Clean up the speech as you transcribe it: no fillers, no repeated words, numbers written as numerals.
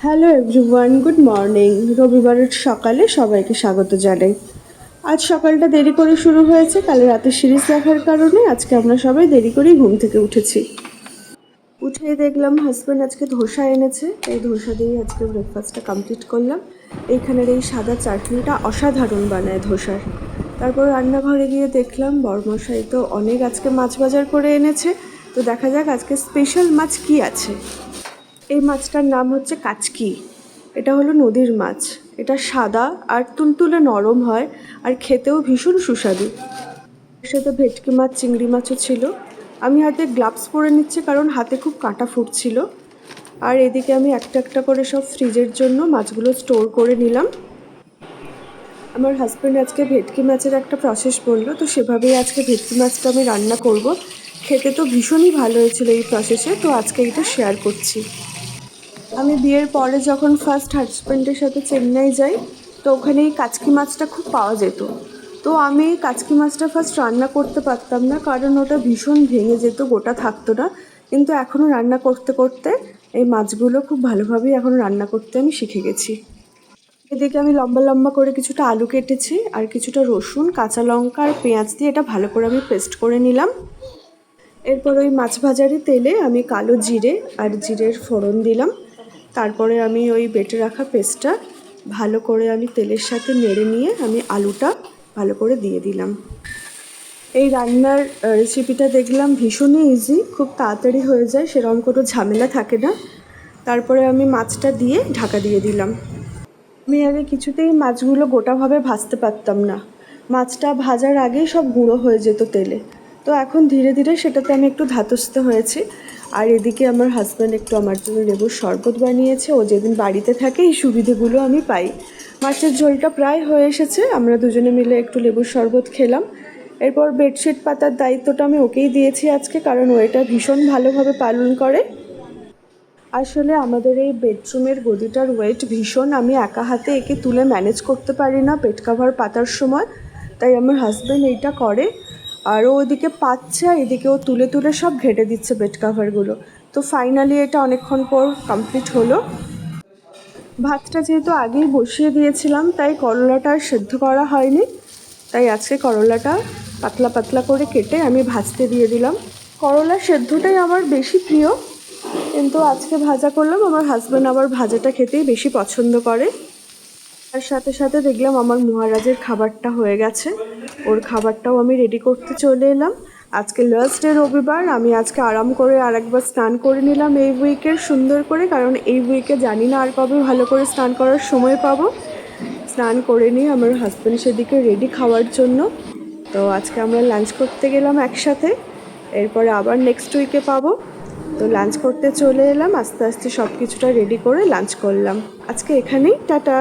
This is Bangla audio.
Hello everyone, good morning. রবিবারের সকালে সবাইকে স্বাগত জানাই। আজ সকালটা দেরি করে শুরু হয়েছে, কাল রাতে সিরিজ দেখার কারণে আজকে আমরা সবাই দেরি করেই ঘুম থেকে উঠেছি। উঠেই দেখলাম হাজব্যান্ড আজকে ধোসা এনেছে, এই ধোসা দিয়েই আজকে ব্রেকফাস্টটা কমপ্লিট করলাম। এইখানের এই সাদা চাটনিটা অসাধারণ বানায় ধোসার। তারপর রান্নাঘরে গিয়ে দেখলাম বড়মশাই তো অনেক আজকে মাছ বাজার করে এনেছে, তো দেখা যাক আজকে স্পেশাল মাছ কি আছে। এই মাছটার নাম হচ্ছে কাচকি। এটা হলো নদীর মাছ। এটা সাদা আর তুলতুলে নরম হয়, আর খেতেও ভীষণ সুস্বাদু। এর সাথে ভেটকি মাছ, চিংড়ি মাছও ছিল। আমি হাতে গ্লাভস পরে নিচ্ছি কারণ হাতে খুব কাঁটা ফুটছিল। আর এদিকে আমি একটা একটা করে সব ফ্রিজের জন্য মাছগুলো স্টোর করে নিলাম। আমার হাজব্যান্ড আজকে ভেটকি মাছের একটা প্রসেস বললো, তো সেভাবেই আজকে ভেটকি মাছটা আমি রান্না করব। খেতে তো ভীষণই ভালো হয়েছিল এই প্রসেসে, তো আজকে এটা শেয়ার করছি। আমি বিয়ের পরে যখন ফার্স্ট হাজব্যান্ডের সাথে চেন্নাই যাই, তো ওখানে এই কাচকি মাছটা খুব পাওয়া যেত। তো আমি এই কাচকি মাছটা ফার্স্ট রান্না করতে পারতাম না, কারণ ওটা ভীষণ ভেঙে যেত, গোটা থাকতো না। কিন্তু এখনও রান্না করতে করতে এই মাছগুলো খুব ভালোভাবেই এখন রান্না করতে আমি শিখে গেছি। এদিকে আমি লম্বা লম্বা করে কিছুটা আলু কেটেছি, আর কিছুটা রসুন, কাঁচা লঙ্কা আর পেঁয়াজ দিয়ে এটা ভালো করে আমি পেস্ট করে নিলাম। এরপর ওই মাছ ভাজারই তেলে আমি কালো জিরে আর জিরের ফোড়ন দিলাম। তারপরে আমি ওই বেটে রাখা পেস্টটা ভালো করে আমি তেলের সাথে নেড়ে নিয়ে আমি আলুটা ভালো করে দিয়ে দিলাম। এই রান্নার রেসিপিটা দেখলাম ভীষণই ইজি, খুব তাড়াতাড়ি হয়ে যায়, সেরকম কোনো ঝামেলা থাকে না। তারপরে আমি মাছটা দিয়ে ঢাকা দিয়ে দিলাম। আমি আগে কিছুতেই মাছগুলো গোটাভাবে ভাজতে পারতাম না, মাছটা ভাজার আগেই সব গুঁড়ো হয়ে যেত তেলে। তো এখন ধীরে ধীরে সেটাতে আমি একটু ধাতস্থ হয়েছি। আর এদিকে আমার হাজব্যান্ড একটু আমার জন্য লেবুর শরবত বানিয়েছে, ও যেদিন বাড়িতে থাকে এই সুবিধেগুলো আমি পাই। মাছের ঝোলটা প্রায় হয়ে এসেছে, আমরা দুজনে মিলে একটু লেবুর শরবত খেলাম। এরপর বেডশিট পাতার দায়িত্বটা আমি ওকেই দিয়েছি আজকে, কারণ ও এটা ভীষণ ভালোভাবে পালন করে। আসলে আমাদের এই বেডরুমের গদিটার ওয়েট ভীষণ, আমি একা হাতে একে তুলে ম্যানেজ করতে পারি না বেড কাভার পাতার সময়, তাই আমার হাজব্যান্ড এইটা করে। আর ও ওদিকে পাচ্ছে আর এদিকে ও তুলে তুলে সব ঘেটে দিচ্ছে বেড কাভারগুলো। তো ফাইনালি এটা অনেকক্ষণ পর কমপ্লিট হলো। ভাতটা যেহেতু আগেই বসিয়ে দিয়েছিলাম, তাই করলাটা আর সেদ্ধ করা হয়নি, তাই আজকে করলাটা পাতলা পাতলা করে কেটে আমি ভাজতে দিয়ে দিলাম। করলা সেদ্ধটাই আমার বেশি প্রিয়, কিন্তু আজকে ভাজা করলাম। আমার হাজব্যান্ড আবার ভাজাটা খেতেই বেশি পছন্দ করে। তার সাথে সাথে দেখলাম আমার মহারাজের খাবারটা হয়ে গেছে, ওর খাবারটাও আমি রেডি করতে চলে এলাম। আজকে লাস্ট ডে রবিবার, আমি আজকে আরাম করে আরেকবার স্নান করে নিলাম এই উইকের সুন্দর করে, কারণ এই উইকে জানি না আর কবে ভালো করে স্নান করার সময় পাবো। স্নান করে নিয়ে আমার হাজব্যান্ড সেদিকে রেডি খাওয়ার জন্য। তো আজকে আমরা লাঞ্চ করতে গেলাম একসাথে, এরপরে আবার নেক্সট উইকে পাবো। তো লাঞ্চ করতে চলে এলাম, আস্তে আস্তে সব কিছুটা রেডি করে লাঞ্চ করলাম। আজকে এখানেই টাটা।